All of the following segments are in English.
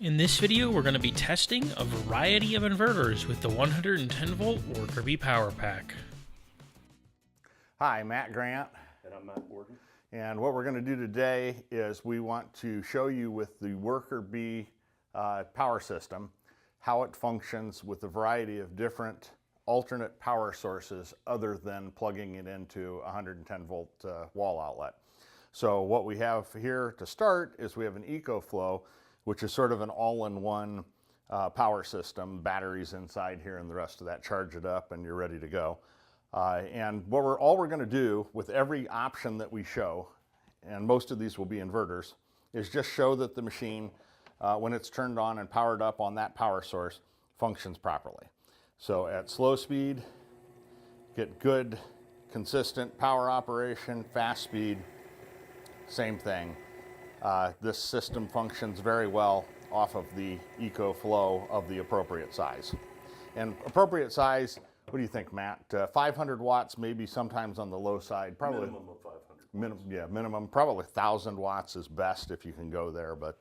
In this video, we're going to be testing a variety of inverters with the 110 volt Worker Bee Power Pack. Hi, Matt Grant. And I'm Matt Gordon. And what we're going to do today is we want to show you with the Worker Bee power system how it functions with a variety of different alternate power sources other than plugging it into a 110 volt wall outlet. So what we have here to start is we have an EcoFlow, which is sort of an all-in-one power system, batteries inside here and the rest of that, charge it up and you're ready to go. And all we're going to do with every option that we show, and most of these will be inverters, is just show that the machine, when it's turned on and powered up on that power source, functions properly. So at slow speed, get good, consistent power operation. Fast speed, same thing. This system functions very well off of the EcoFlow of the appropriate size. And appropriate size, what do you think, Matt? 500 watts, maybe sometimes on the low side. Probably Minimum of 500. Minimum. Probably 1,000 watts is best if you can go there, but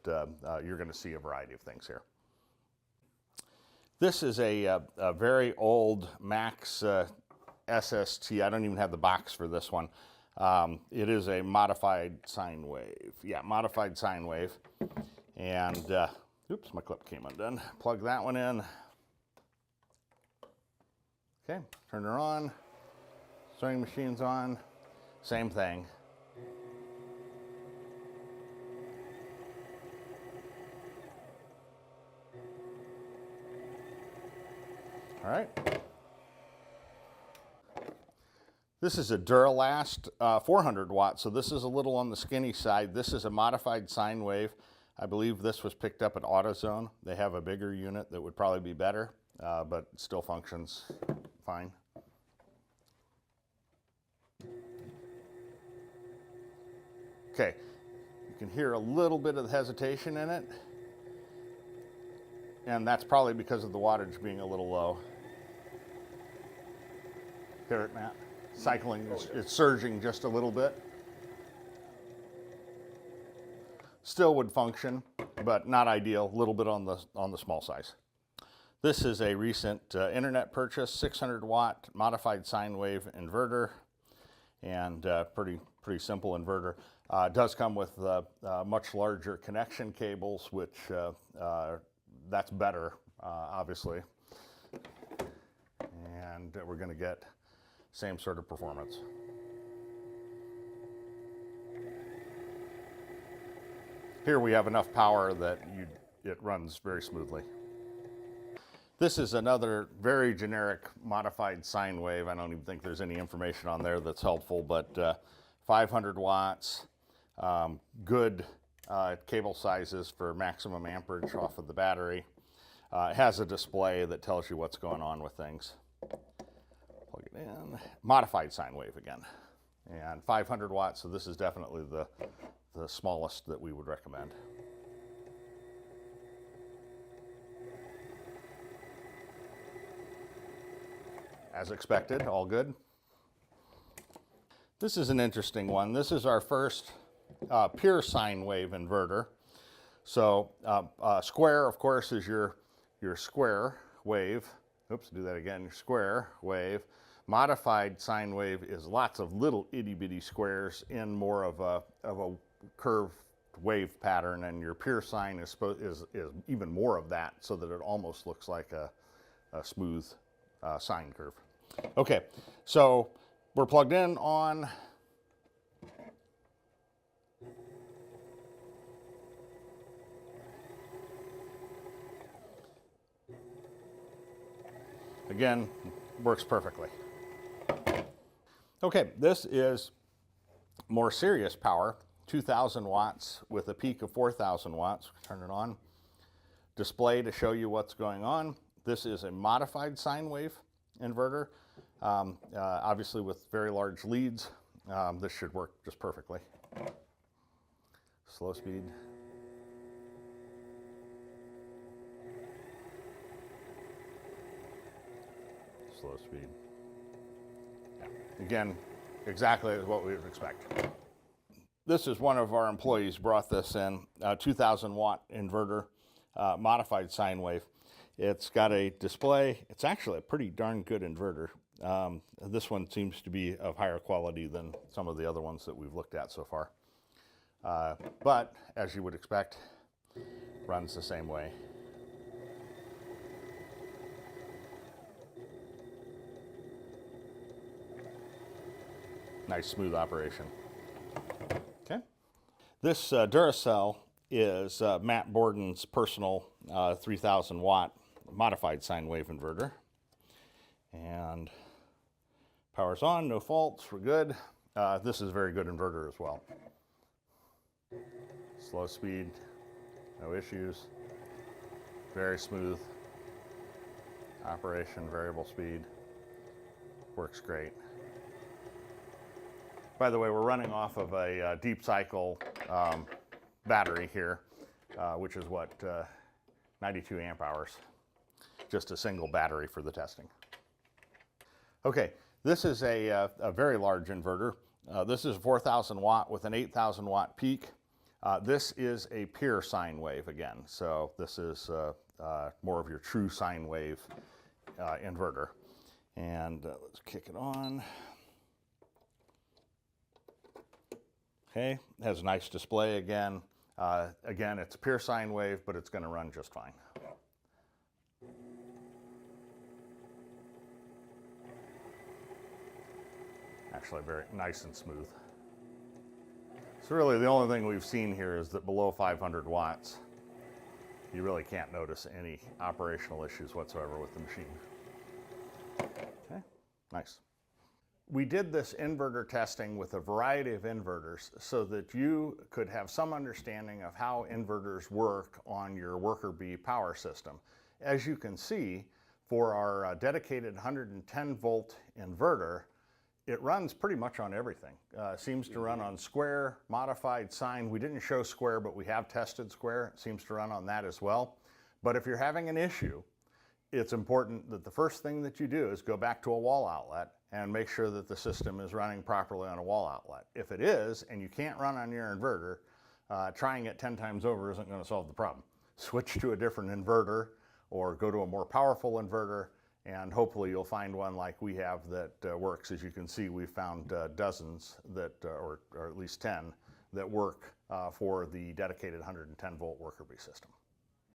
you're going to see a variety of things here. This is a very old Max SST. I don't even have the box for this one. It is a modified sine wave. Yeah, modified sine wave. And, oops, my clip came undone. Plug that one in. Okay, turn her on. Sewing machine's on. Same thing. All right. This is a Duralast 400 watts, so this is a little on the skinny side. This is a modified sine wave. I believe this was picked up at AutoZone. They have a bigger unit that would probably be better, but it still functions fine. Okay, you can hear a little bit of hesitation in it, and that's probably because of the wattage being a little low. Hear it, Matt? Cycling, it's surging just a little bit. Still would function, but not ideal, a little bit on the small size. This is a recent internet purchase, 600 watt modified sine wave inverter, and pretty simple inverter. It does come with much larger connection cables, which that's better, obviously. And we're going to get same sort of performance. Here we have enough power that it runs very smoothly. This is another very generic modified sine wave. I don't even think there's any information on there that's helpful, but 500 watts, good cable sizes for maximum amperage off of the battery. It has a display that tells you what's going on with things. Plug it in. Modified sine wave again. And 500 watts, so this is definitely the smallest that we would recommend. As expected, all good. This is an interesting one. This is our first pure sine wave inverter. So square, of course, is your square wave. Oops, do that again, your square wave. Modified sine wave is lots of little itty bitty squares in more of a curved wave pattern, and your pure sine is even more of that, so that it almost looks like a smooth sine curve. Okay, so we're plugged in on again, works perfectly. Okay, this is more serious power, 2,000 watts with a peak of 4,000 watts. Turn it on. Display to show you what's going on. This is a modified sine wave inverter, obviously with very large leads. This should work just perfectly. Slow speed. Slow speed. Yeah. Again, exactly what we would expect. This is one of our employees brought this in, a 2,000 watt inverter. modified sine wave. It's got a display. It's actually a pretty darn good inverter. This one seems to be of higher quality than some of the other ones that we've looked at so far. But as you would expect, runs the same way. Nice smooth operation. Okay. This Duracell is Matt Borden's personal 3000 watt modified sine wave inverter. And power's on, no faults, we're good. This is a very good inverter as well. Slow speed, no issues. Very smooth operation, variable speed. Works great. By the way, we're running off of a deep cycle battery here, which is what, 92 amp hours. Just a single battery for the testing. Okay, this is a very large inverter. This is 4,000 watt with an 8,000 watt peak. This is a pure sine wave again, so this is more of your true sine wave inverter. And let's kick it on. Okay, it has a nice display again. Again, it's pure sine wave, but it's going to run just fine. Actually very nice and smooth. So really the only thing we've seen here is that below 500 watts, you really can't notice any operational issues whatsoever with the machine. Okay, nice. We did this inverter testing with a variety of inverters so that you could have some understanding of how inverters work on your worker bee power system. As you can see, for our dedicated 110 volt inverter, it runs pretty much on everything. Seems to run on square, modified sine. We didn't show square, but we have tested square. It seems to run on that as well. But if you're having an issue, it's important that the first thing that you do is go back to a wall outlet and make sure that the system is running properly on a wall outlet. If it is, and you can't run on your inverter, trying it 10 times over isn't going to solve the problem. Switch to a different inverter or go to a more powerful inverter, and hopefully you'll find one like we have that works. As you can see, we've found dozens that, or at least 10, that work for the dedicated 110 volt worker bee system.